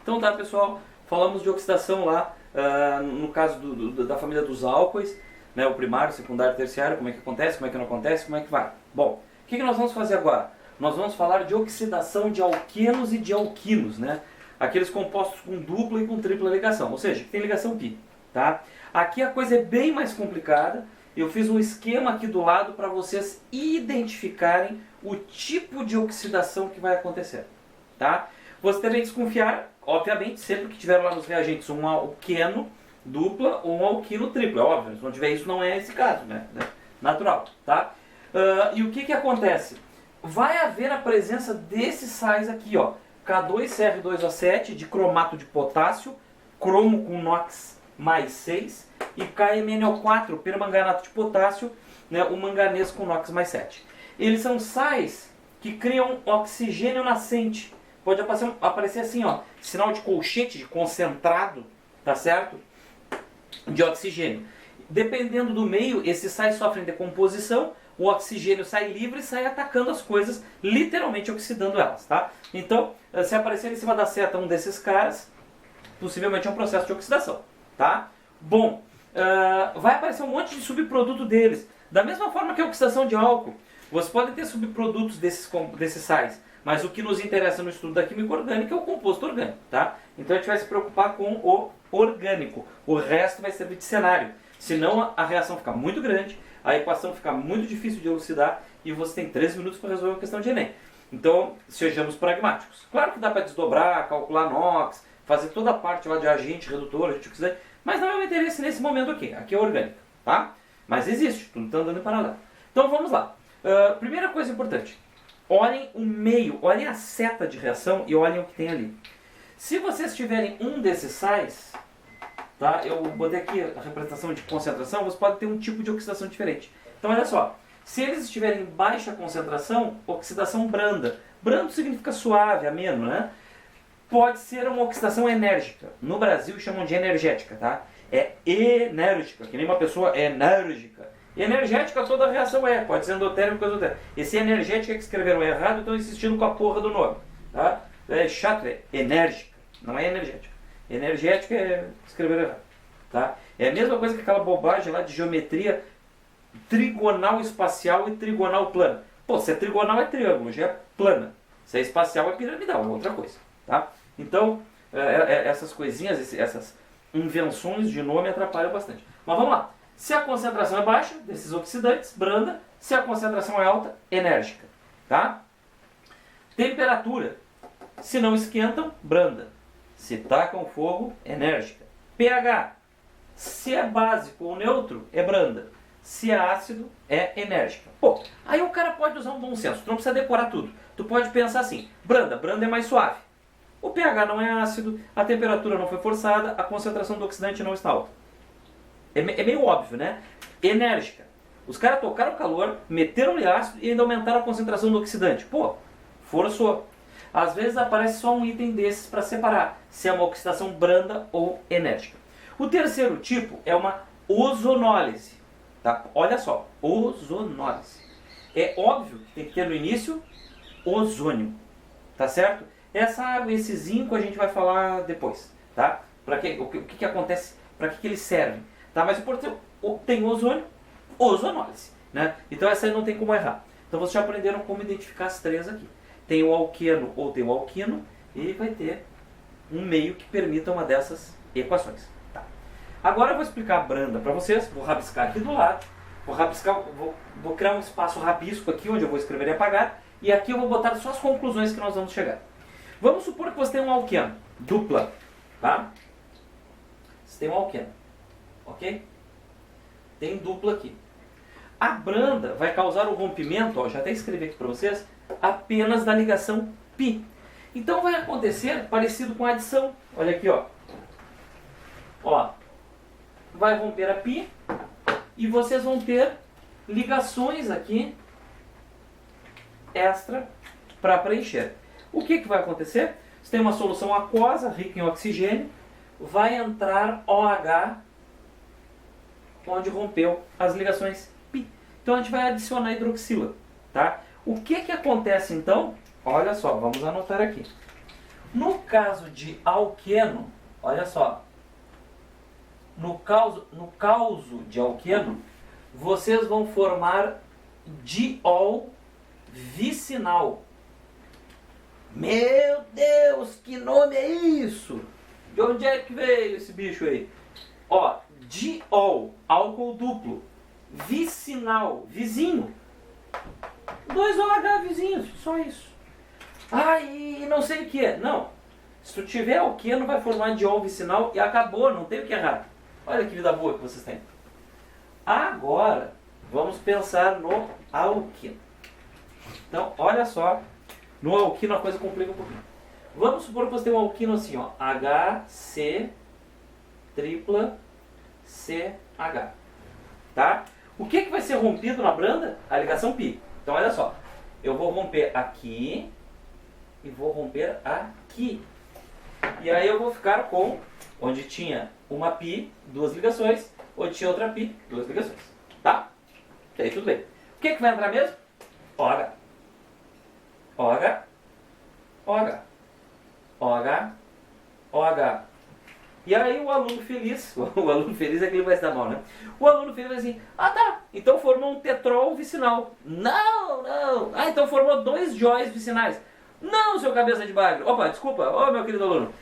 Então tá, pessoal, falamos de oxidação lá, no caso da família dos álcoois, né, o primário, secundário, terciário, como é que acontece, como é que não acontece, como é que vai. Bom, o que nós vamos fazer agora? Nós vamos falar de oxidação de alquenos e de alquinos, né? Aqueles compostos com dupla e com tripla ligação, ou seja, que tem ligação pi, tá? Aqui a coisa é bem mais complicada. Eu fiz um esquema aqui do lado para vocês identificarem o tipo de oxidação que vai acontecer, tá? Você deve desconfiar, obviamente, sempre que tiver lá nos reagentes um alqueno dupla ou um alquino triplo, é óbvio. Se não tiver isso, não é esse caso, né? Natural, tá? E o que acontece? Vai haver a presença desses sais aqui, ó, K2CR2O7 de cromato de potássio, cromo com NOx mais 6 e KMnO4, permanganato de potássio, né, o manganês com NOx mais 7. Eles são sais que criam oxigênio nascente. Pode aparecer assim, ó, sinal de colchete, de concentrado, tá certo? De oxigênio. Dependendo do meio, esses sais sofrem decomposição, o oxigênio sai livre e sai atacando as coisas, literalmente oxidando elas, tá? Então, se aparecer em cima da seta um desses caras, possivelmente é um processo de oxidação, tá? Bom, vai aparecer um monte de subproduto deles. Da mesma forma que a oxidação de álcool, você pode ter subprodutos desses sais, mas o que nos interessa no estudo da química orgânica é o composto orgânico, tá? Então a gente vai se preocupar com o orgânico, o resto vai servir de cenário. Senão a reação fica muito grande, a equação fica muito difícil de elucidar e você tem 3 minutos para resolver uma questão de Enem. Então, sejamos pragmáticos. Claro que dá para desdobrar, calcular NOx, fazer toda a parte lá de agente, redutor, agente oxidante, mas não é o interesse nesse momento aqui. Aqui é orgânica, tá? Mas existe, tudo está andando em paralelo. Então vamos lá. Primeira coisa importante. Olhem o meio, olhem a seta de reação e olhem o que tem ali. Se vocês tiverem um desses sais, tá? Eu botei aqui a representação de concentração, você pode ter um tipo de oxidação diferente. Então olha só, se eles estiverem em baixa concentração, oxidação branda. Brando significa suave, ameno, né? Pode ser uma oxidação enérgica. No Brasil chamam de energética, tá? É enérgica, que nem uma pessoa enérgica. Energética toda a reação é, pode ser endotérmica ou exotérmica. Esse energética que escreveram errado, estão insistindo com a porra do nome, tá? É chato, é enérgica, não é energética. Energética é escrever errado, tá? É a mesma coisa que aquela bobagem lá de geometria trigonal espacial e trigonal plana. Pô, se é trigonal é triângulo, já é plana. Se é espacial é piramidal, é outra coisa, tá? Então, essas coisinhas, essas invenções de nome atrapalham bastante. Mas vamos lá. Se a concentração é baixa, desses oxidantes, branda. Se a concentração é alta, enérgica, tá? Temperatura. Se não esquentam, branda. Se tacam fogo, enérgica. pH. Se é básico ou neutro, é branda. Se é ácido, é enérgica. Pô, aí o cara pode usar um bom senso. Tu não precisa decorar tudo. Tu pode pensar assim, branda é mais suave. O pH não é ácido, a temperatura não foi forçada, a concentração do oxidante não está alta. É meio óbvio, né? Enérgica. Os caras tocaram o calor, meteram-lhe ácido e ainda aumentaram a concentração do oxidante. Pô, forçou. Às vezes aparece só um item desses para separar se é uma oxidação branda ou enérgica. O terceiro tipo é uma ozonólise. Tá? Olha só, ozonólise. É óbvio que tem que ter no início ozônio. Tá certo? Essa água, esse zinco a gente vai falar depois. Tá? O que acontece, para que eles servem. Tá? Mas o importante tem ozônio, ozonólise. Né? Então essa aí não tem como errar. Então vocês já aprenderam como identificar as três aqui. Tem o alqueno ou tem o alquino e vai ter um meio que permita uma dessas equações. Tá. Agora eu vou explicar a branda para vocês, vou rabiscar aqui do lado, vou criar um espaço rabisco aqui onde eu vou escrever e apagar e aqui eu vou botar só as conclusões que nós vamos chegar. Vamos supor que você tem um alqueno, dupla, tá? Você tem um alqueno, ok? Tem dupla aqui. A branda vai causar o rompimento, ó, já até escrevi aqui para vocês, apenas da ligação π. Então vai acontecer parecido com a adição. Olha aqui, ó. Ó, vai romper a π e vocês vão ter ligações aqui extra para preencher. O que vai acontecer? Você tem uma solução aquosa, rica em oxigênio, vai entrar OH, onde rompeu as ligações π. Então a gente vai adicionar hidroxila, tá? O que acontece então? Olha só, vamos anotar aqui. No caso de alqueno, olha só, no caso de alqueno, vocês vão formar diol vicinal. Meu Deus, que nome é isso? De onde é que veio esse bicho aí? Ó, diol, álcool duplo, vicinal, vizinho. 2 OH vizinhos, só isso. Ah, e não sei o que é. Não, se tu tiver alqueno vai formar diol vicinal e acabou, não tem o que errar. Olha que vida boa que vocês têm. Agora, vamos pensar no alquino. Então, olha só, no alquino a coisa complica um pouquinho. Vamos supor que você tem um alquino assim, ó, HC tripla CH, tá? O que vai ser rompido na branda? A ligação π. Então, olha só, eu vou romper aqui e vou romper aqui. E aí eu vou ficar com, onde tinha uma π, 2 ligações, onde tinha outra π, 2 ligações, tá? E aí tudo bem. O que vai entrar mesmo? OH. OH, OH, OH, OH. E aí o aluno feliz, o aluno feliz é que ele vai se dar mal, né? O aluno feliz vai assim, ah tá, então formou um tetrol vicinal. Não, não. Ah, então formou 2 dióis vicinais. Não, seu cabeça de bagre. Opa, desculpa, meu querido aluno.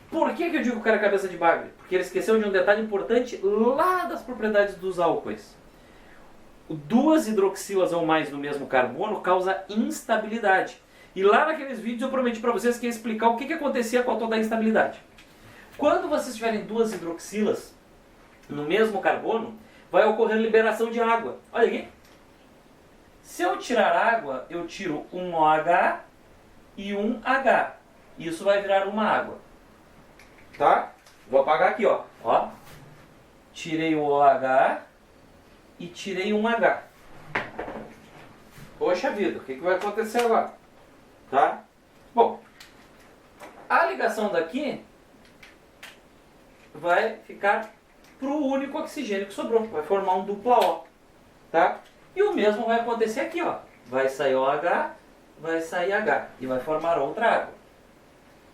Por que eu digo que o cara é cabeça de bagre? Porque ele esqueceu de um detalhe importante lá das propriedades dos álcoois. 2 hidroxilas ou mais no mesmo carbono causa instabilidade. E lá naqueles vídeos eu prometi para vocês que ia explicar o que acontecia com a toda a instabilidade. Quando vocês tiverem 2 hidroxilas no mesmo carbono, vai ocorrer liberação de água. Olha aqui. Se eu tirar água, eu tiro um OH e um H. Isso vai virar uma água. Tá? Vou apagar aqui, ó. Ó. Tirei o OH e tirei um H. Poxa vida, o que vai acontecer agora? Tá? Bom, a ligação daqui vai ficar para o único oxigênio que sobrou. Vai formar um dupla O. Tá? E o mesmo vai acontecer aqui, ó. Vai sair OH, vai sair H. E vai formar outra água.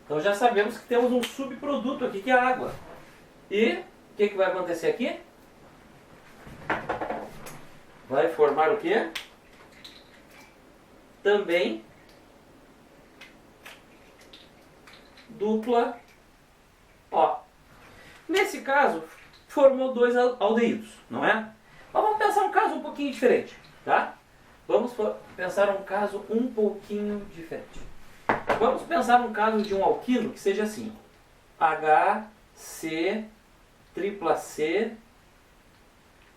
Então já sabemos que temos um subproduto aqui que é a água. E o que vai acontecer aqui? Vai formar o quê? Também dupla O. Nesse caso, formou 2 aldeídos, não é? Mas vamos pensar um caso um pouquinho diferente, tá? Vamos pensar um caso um pouquinho diferente. Vamos pensar um caso de um alquino que seja assim: HC tripla C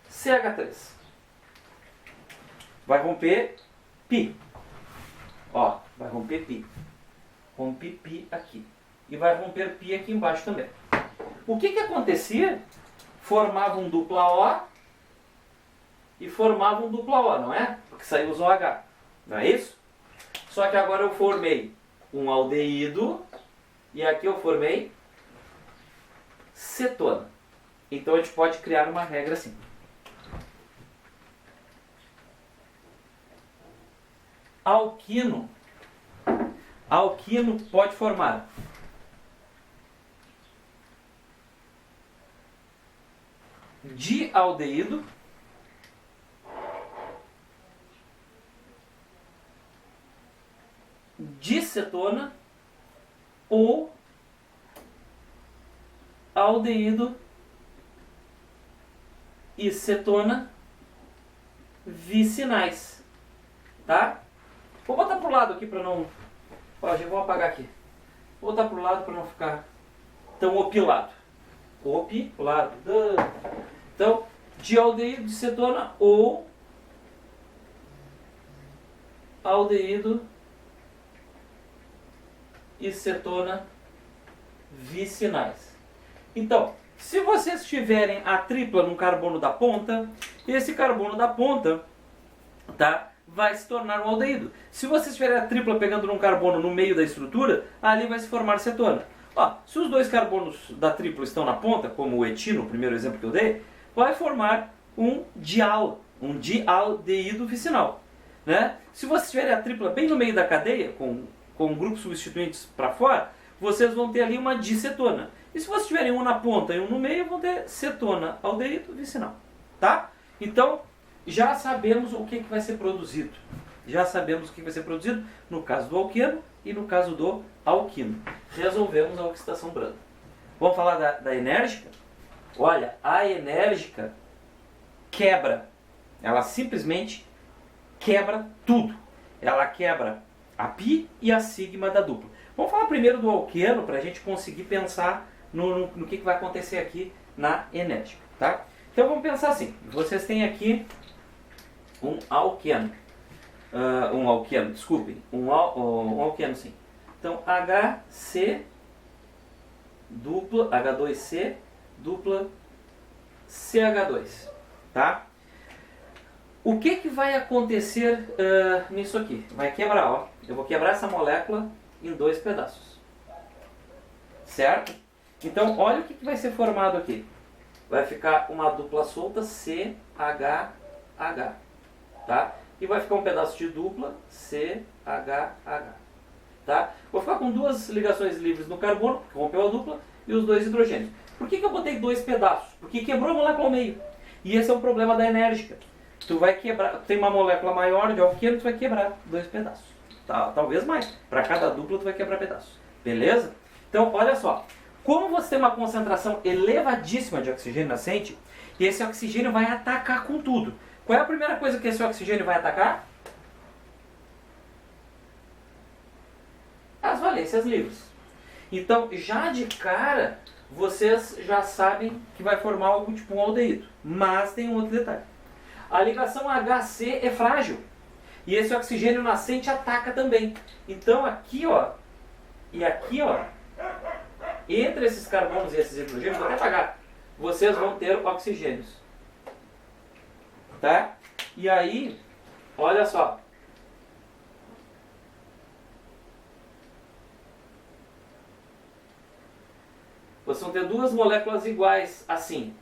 CH3. Vai romper π. Ó, vai romper π. Rompe π aqui. E vai romper π aqui embaixo também. O que acontecia? Formava um dupla O e formava um dupla O, não é? Porque saiu os OH. Não é isso? Só que agora eu formei um aldeído e aqui eu formei cetona. Então a gente pode criar uma regra assim. Alquino pode formar dialdeído dicetona ou aldeído e cetona vicinais, tá? Vou botar pro lado aqui para não... Ó, já vou apagar aqui. Vou botar pro lado para não ficar tão opilado. Opilado. Então, dialdeído de cetona ou aldeído e cetona vicinais. Então, se vocês tiverem a tripla no carbono da ponta, esse carbono da ponta, tá, vai se tornar um aldeído. Se vocês tiverem a tripla pegando num carbono no meio da estrutura, ali vai se formar cetona. Ó, se os 2 carbonos da tripla estão na ponta, como o etino, o primeiro exemplo que eu dei, vai formar um dialdeído vicinal, né? Se vocês tiverem a tripla bem no meio da cadeia, com grupos substituintes para fora, vocês vão ter ali uma dicetona. E se vocês tiverem um na ponta e um no meio, vão ter cetona, aldeído, vicinal. Tá? Então, já sabemos o que vai ser produzido. Já sabemos o que vai ser produzido no caso do alqueno e no caso do alquino. Resolvemos a oxidação branda. Vamos falar da enérgica? Olha, a enérgica quebra. Ela simplesmente quebra tudo. Ela quebra a π e a sigma da dupla. Vamos falar primeiro do alqueno para a gente conseguir pensar no que vai acontecer aqui na enérgica. Tá? Então vamos pensar assim. Vocês têm aqui um alqueno. Um alqueno, desculpem. Um alqueno, sim. Então HC dupla, H2C dupla CH2. Tá? O que vai acontecer nisso aqui? Vai quebrar, ó. Eu vou quebrar essa molécula em 2 pedaços. Certo? Então, olha o que vai ser formado aqui. Vai ficar uma dupla solta CHH. Tá? E vai ficar um pedaço de dupla CHH. Tá? Vou ficar com 2 ligações livres no carbono, que rompeu a dupla, e os 2 hidrogênios. Por que eu botei 2 pedaços? Porque quebrou a molécula ao meio. E esse é um problema da enérgica. Tu vai quebrar, tem uma molécula maior de alqueno, tu vai quebrar 2 pedaços. Tá? Talvez mais. Para cada dupla tu vai quebrar pedaços. Beleza? Então, olha só. Como você tem uma concentração elevadíssima de oxigênio nascente, esse oxigênio vai atacar com tudo. Qual é a primeira coisa que esse oxigênio vai atacar? As valências livres. Então, já de cara, vocês já sabem que vai formar algo tipo um aldeído. Mas tem um outro detalhe. A ligação HC é frágil. E esse oxigênio nascente ataca também. Então aqui, ó, e aqui, ó, entre esses carbonos e esses hidrogênios, vou até apagar, vocês vão ter oxigênios. Tá? E aí, olha só. Vocês vão ter 2 moléculas iguais assim.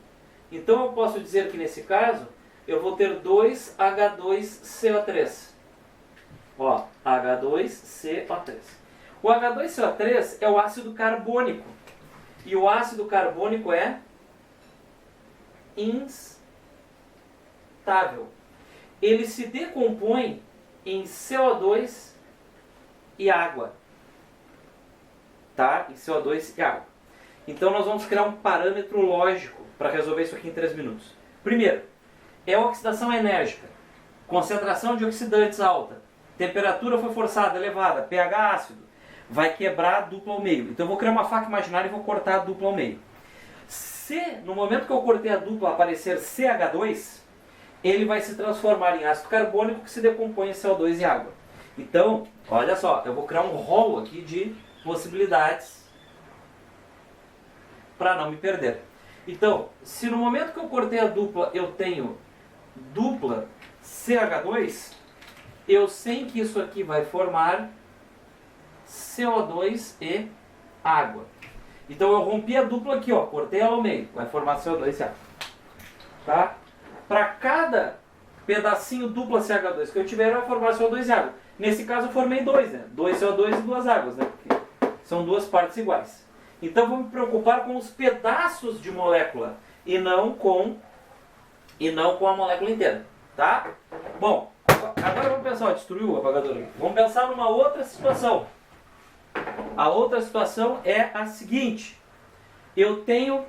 Então eu posso dizer que nesse caso, eu vou ter 2 H2CO3. Ó, H2CO3. O H2CO3 é o ácido carbônico. E o ácido carbônico é instável. Ele se decompõe em CO2 e água. Tá? Em CO2 e água. Então nós vamos criar um parâmetro lógico para resolver isso aqui em 3 minutos. Primeiro, é a oxidação enérgica. Concentração de oxidantes alta. Temperatura foi forçada, elevada. pH ácido. Vai quebrar a dupla ao meio. Então eu vou criar uma faca imaginária e vou cortar a dupla ao meio. Se no momento que eu cortei a dupla aparecer CH2, ele vai se transformar em ácido carbônico que se decompõe em CO2 e água. Então, olha só, eu vou criar um rolo aqui de possibilidades para não me perder. Então, se no momento que eu cortei a dupla eu tenho dupla CH2, eu sei que isso aqui vai formar CO2 e água. Então eu rompi a dupla aqui, ó, cortei ela ao meio, vai formar CO2 e água. Tá? Para cada pedacinho dupla CH2 que eu tiver, vai formar CO2 e água. Nesse caso eu formei 2, né? 2 CO2 e 2 águas, né? Porque são 2 partes iguais. Então vou me preocupar com os pedaços de molécula e não com a molécula inteira, tá? Bom, agora vamos pensar, ó, destruiu o apagador aqui. Vamos pensar numa outra situação. A outra situação é a seguinte. Eu tenho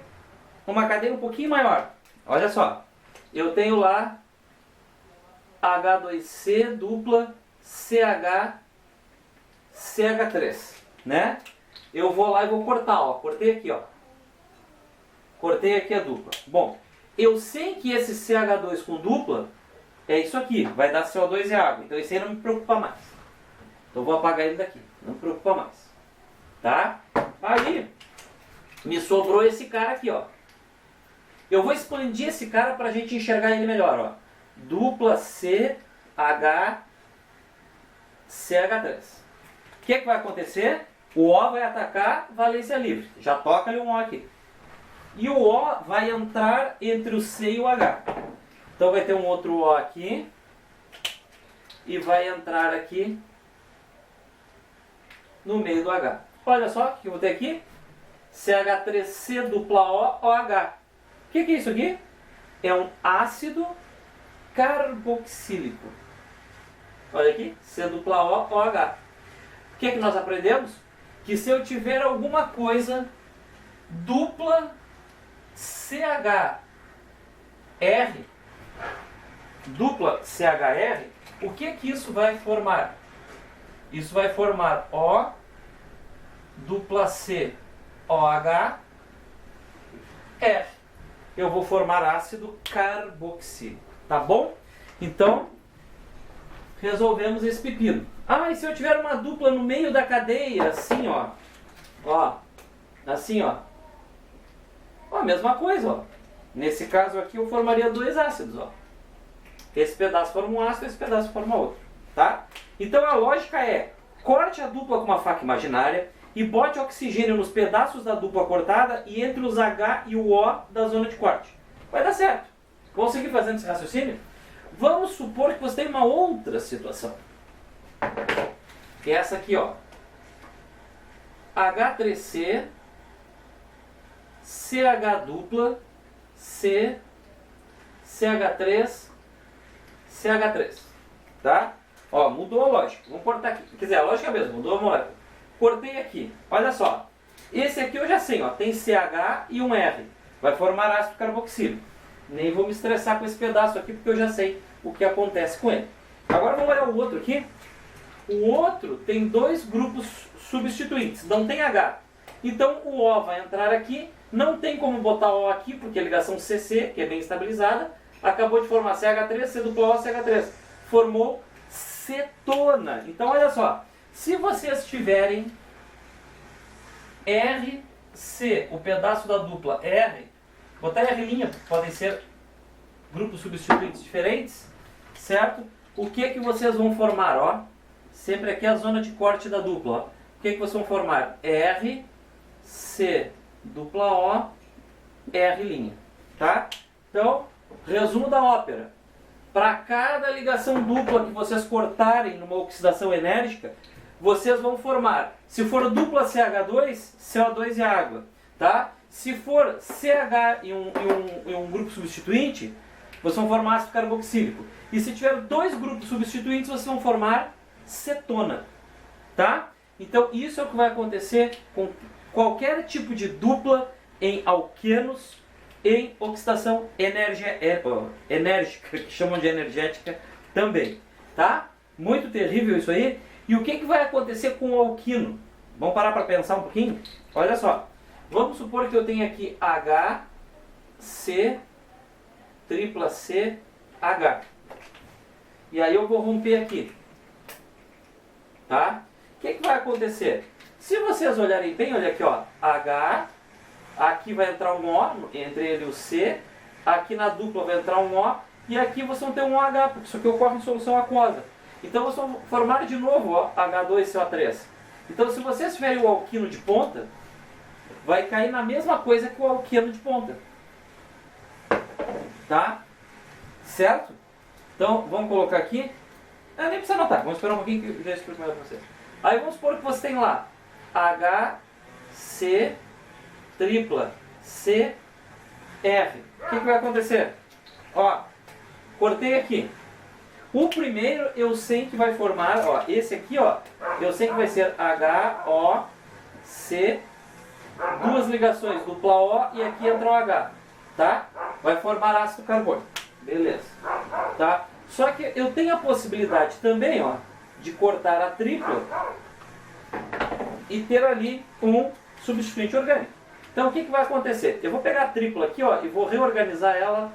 uma cadeia um pouquinho maior. Olha só. Eu tenho lá H2C dupla CH3, né? Eu vou lá e vou cortar, ó. Cortei aqui, ó. Cortei aqui a dupla. Bom, eu sei que esse CH2 com dupla é isso aqui. Vai dar CO2 e água. Então esse aí não me preocupa mais. Então eu vou apagar ele daqui. Não me preocupa mais. Tá? Aí, me sobrou esse cara aqui, ó. Eu vou expandir esse cara para a gente enxergar ele melhor, ó. Dupla CH CH3. O que vai acontecer? O O vai atacar valência livre. Já toca ali um O aqui. E o O vai entrar entre o C e o H. Então vai ter um outro O aqui. E vai entrar aqui no meio do H. Olha só o que eu vou ter aqui. CH3C dupla O, OH. O que é isso aqui? É um ácido carboxílico. Olha aqui, C dupla O, OH. O que é que nós aprendemos? Que se eu tiver alguma coisa dupla CHR, dupla CHR, o que é que isso vai formar? Isso vai formar O dupla C OH R. Eu vou formar ácido carboxílico, tá bom? Então, resolvemos esse pepino. Ah, e se eu tiver uma dupla no meio da cadeia, assim, ó. Ó, assim, ó. Ó, a mesma coisa, ó. Nesse caso aqui eu formaria dois ácidos, ó. Esse pedaço forma um ácido, esse pedaço forma outro, tá? Então a lógica é, corte a dupla com uma faca imaginária e bote oxigênio nos pedaços da dupla cortada e entre os H e o O da zona de corte. Vai dar certo. Vamos seguir fazendo esse raciocínio? Vamos supor que você tem uma outra situação. Que é essa aqui, ó. H3C, CH dupla, C, CH3, CH3. Tá? Ó, mudou a lógica. Vamos cortar aqui. Quer dizer, a lógica é a mesma, mudou a molécula. Cortei aqui. Olha só. Esse aqui eu já sei, ó. Tem CH e um R. Vai formar ácido carboxílico. Nem vou me estressar com esse pedaço aqui, porque eu já sei o que acontece com ele. Agora vamos olhar o outro aqui. O outro tem dois grupos substituintes, não tem H. Então o O vai entrar aqui, não tem como botar O aqui, porque a ligação CC, que é bem estabilizada, acabou de formar CH3, C dupla O, CH3. Formou cetona. Então olha só, se vocês tiverem RC, o pedaço da dupla R, botar R', podem ser grupos substituintes diferentes, certo? O que que vocês vão formar, ó? Sempre aqui a zona de corte da dupla, ó. O que que vocês vão formar? R, C, dupla O, R', tá? Então, resumo da ópera. Para cada ligação dupla que vocês cortarem numa oxidação enérgica, vocês vão formar, se for dupla CH2, CO2 e água, tá? Se for CH e um grupo substituinte, vocês vão formar ácido carboxílico. E se tiver dois grupos substituintes, vocês vão formar cetona, tá? Então isso é o que vai acontecer com qualquer tipo de dupla em alquenos em oxidação enérgica, que chamam de energética também, tá? Muito terrível isso aí. E o que que vai acontecer com o alquino? Vamos parar para pensar um pouquinho? Olha só. Vamos supor que eu tenho aqui H, C, tripla C, H. E aí eu vou romper aqui. Tá? O que que vai acontecer? Se vocês olharem bem, olha aqui, ó. H, aqui vai entrar um O, entre ele e o C. Aqui na dupla vai entrar um O. E aqui vocês vão ter um OH, porque isso aqui ocorre em solução aquosa. Então vocês vão formar de novo, ó, H2CO3. Então se vocês tiverem o alquino de ponta, vai cair na mesma coisa que o alqueno de ponta. Tá? Certo? Então vamos colocar aqui. Nem precisa anotar, vamos esperar um pouquinho que eu já explico melhor para vocês. Aí vamos supor que você tem lá H, C, tripla, C, R. O que vai acontecer? Ó, cortei aqui. O primeiro eu sei que vai formar, ó, esse aqui, ó, eu sei que vai ser H, O, C, duas ligações, dupla O e aqui entra o H, tá? Vai formar ácido carbônico, beleza, tá? Só que eu tenho a possibilidade também, ó, de cortar a tripla e ter ali um substituinte orgânico. Então o que que vai acontecer? Eu vou pegar a tripla aqui, ó, e vou reorganizar ela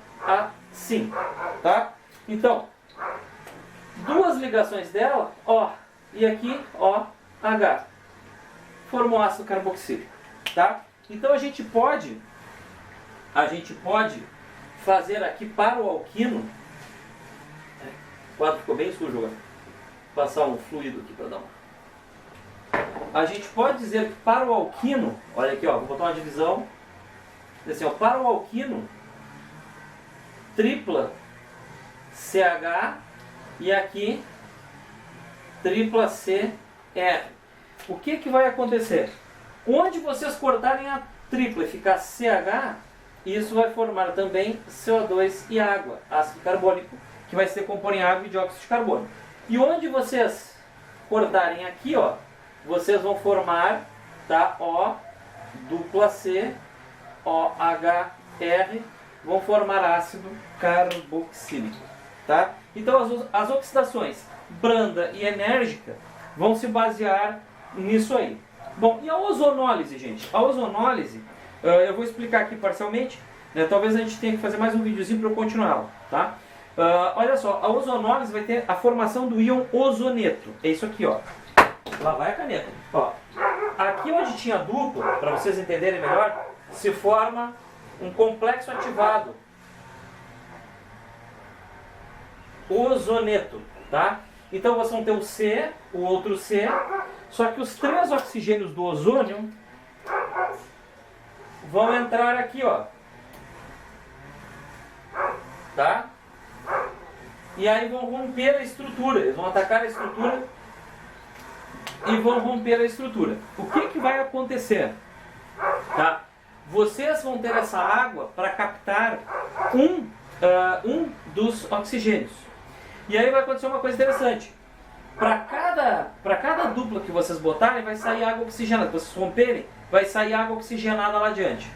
assim, tá? Então, duas ligações dela, ó, e aqui, ó, H. Formou ácido carboxílico, tá? Então a gente pode fazer aqui para o alquino. O quadro ficou bem sujo agora. Vou passar um fluido aqui para dar uma. A gente pode dizer que para o alquino, olha aqui, ó, vou botar uma divisão. Assim, ó, para o alquino, tripla CH e aqui tripla CR. o que que vai acontecer? Onde vocês cortarem a tripla e ficar CH, isso vai formar também CO2 e água, ácido carbônico, que vai se decompor em água e dióxido de carbono. E onde vocês cortarem aqui, ó, vocês vão formar, tá, O dupla C, OHR, vão formar ácido carboxílico, tá? Então as oxidações branda e enérgica vão se basear nisso aí. Bom, e a ozonólise, gente? A ozonólise, eu vou explicar aqui parcialmente, né? Talvez a gente tenha que fazer mais um videozinho para eu continuar, tá? Olha só, a ozonólise vai ter a formação do íon ozoneto. É isso aqui, ó. Lá vai a caneta. Ó, aqui onde tinha dupla, para vocês entenderem melhor, se forma um complexo ativado. Ozoneto, tá? Então vocês vão ter o C, o outro C, só que os 3 oxigênios do ozônio vão entrar aqui, ó. Tá? E aí vão romper a estrutura, eles vão atacar a estrutura e vão romper a estrutura. O que que vai acontecer? Tá? Vocês vão ter essa água para captar um dos oxigênios. E aí vai acontecer uma coisa interessante. Para cada dupla que vocês botarem, vai sair água oxigenada. Se vocês romperem, vai sair água oxigenada lá adiante.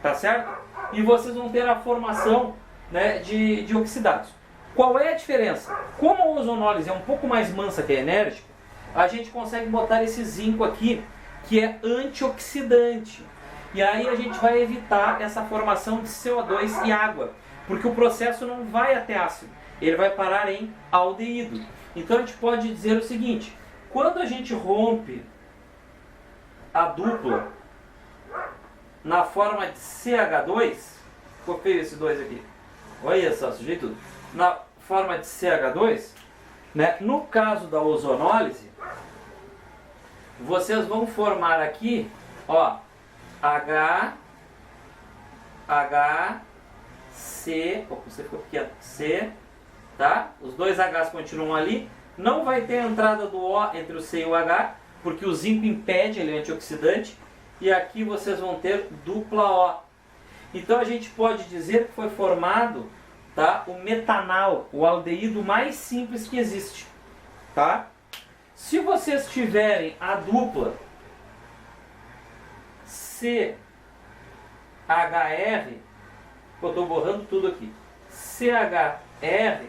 Tá certo? E vocês vão ter a formação, né, de oxidados. Qual é a diferença? Como a ozonólise é um pouco mais mansa que a enérgica, a gente consegue botar esse zinco aqui, que é antioxidante. E aí a gente vai evitar essa formação de CO2 e água, porque o processo não vai até ácido, ele vai parar em aldeído. Então a gente pode dizer o seguinte: quando a gente rompe a dupla na forma de CH2, copiei esse 2 aqui, olha só, sujeito tudo, na forma de CH2, né, no caso da ozonólise, vocês vão formar aqui, ó, C, você ficou pequeno, C, tá? Os dois H's continuam ali, não vai ter a entrada do O entre o C e o H, porque o zinco impede, ele é antioxidante, e aqui vocês vão ter dupla O. Então a gente pode dizer que foi formado, tá, o metanal, o aldeído mais simples que existe, tá? Se vocês tiverem a dupla CHR, eu estou borrando tudo aqui, CHR,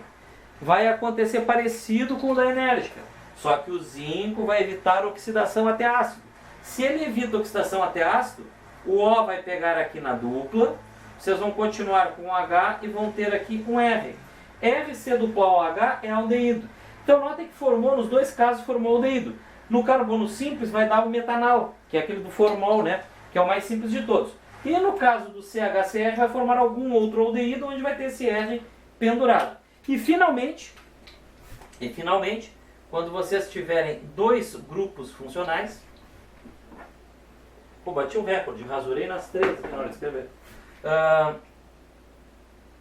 vai acontecer parecido com o da enérgica, só que o zinco vai evitar oxidação até ácido. Se ele evita oxidação até ácido, o O vai pegar aqui na dupla, vocês vão continuar com o H e vão ter aqui um R. RC dupla OH é aldeído. Então notem que formou, nos dois casos formou aldeído. No carbono simples vai dar o metanal, que é aquele do formol, né? Que é o mais simples de todos. E no caso do CHCr vai formar algum outro aldeído onde vai ter esse R pendurado. E finalmente, quando vocês tiverem dois grupos funcionais, pô, bati um recorde, rasurei nas 3 aqui na hora de escrever.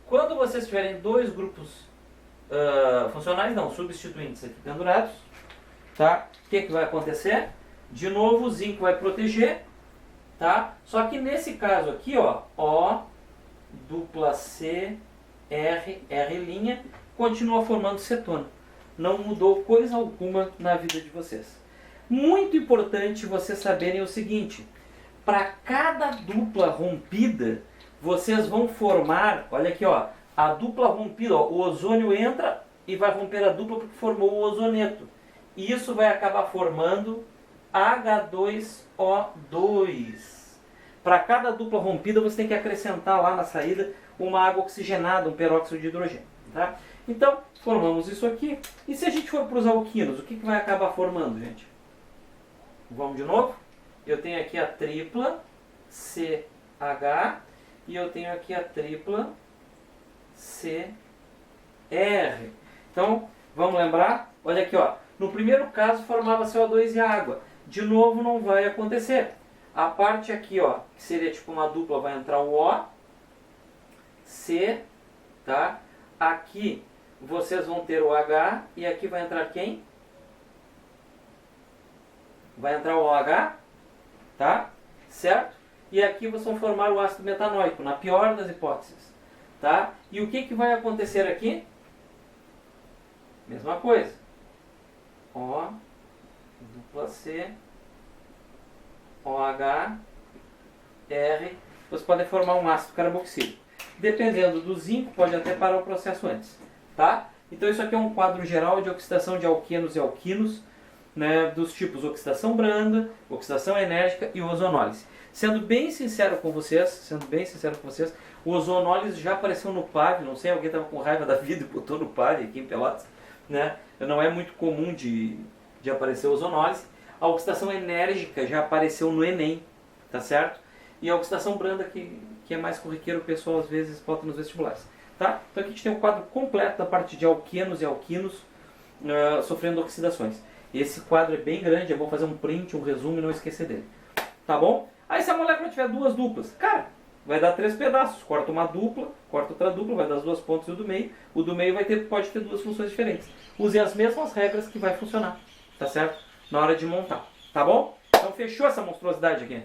Quando vocês tiverem dois grupos funcionais, não, substituintes aqui pendurados, tá? O que vai acontecer? De novo o zinco vai proteger, tá? Só que nesse caso aqui, ó, O dupla C, R', continua formando cetona. Não mudou coisa alguma na vida de vocês. Muito importante vocês saberem o seguinte: para cada dupla rompida, vocês vão formar, olha aqui, ó, a dupla rompida, ó, o ozônio entra e vai romper a dupla porque formou o ozoneto. E isso vai acabar formando H2O2. Para cada dupla rompida, você tem que acrescentar lá na saída uma água oxigenada, um peróxido de hidrogênio. Tá? Então, formamos isso aqui. E se a gente for para os alquinos, o que vai acabar formando, gente? Vamos de novo? Eu tenho aqui a tripla CH e eu tenho aqui a tripla CR. Então, vamos lembrar? Olha aqui, ó. No primeiro caso formava CO2 e água. De novo não vai acontecer. A parte aqui, ó, que seria tipo uma dupla, vai entrar o O, C, tá? Aqui vocês vão ter o H e aqui vai entrar quem? vai entrar o OH, tá? Certo? E aqui vocês vão formar o ácido metanóico, na pior das hipóteses, tá? E o que, que vai acontecer aqui? Mesma coisa. O, dupla C, OH, R, vocês podem formar um ácido carboxílico. Dependendo do zinco, pode até parar o processo antes, tá? Então isso aqui é um quadro geral de oxidação de alquenos e alquinos, né, dos tipos oxidação branda, oxidação enérgica e ozonólise. Sendo bem sincero com vocês, o ozonólise já apareceu no PAV, não sei, alguém estava com raiva da vida e botou no PAV aqui em Pelotas, né? Não é muito comum de aparecer ozonólise. A oxidação enérgica já apareceu no Enem, tá certo? E a oxidação branda, que é mais corriqueiro, o pessoal às vezes bota nos vestibulares. Tá? Então aqui a gente tem um quadro completo da parte de alquenos e alquinos sofrendo oxidações. Esse quadro é bem grande, é bom fazer um print, um resumo e não esquecer dele. Tá bom? Aí se a molécula tiver duas duplas, cara, vai dar 3 pedaços. Corta uma dupla, corta outra dupla, vai dar as duas pontas e o do meio. O do meio pode ter duas funções diferentes. Use as mesmas regras que vai funcionar, tá certo? Na hora de montar, tá bom? Então fechou essa monstruosidade aqui.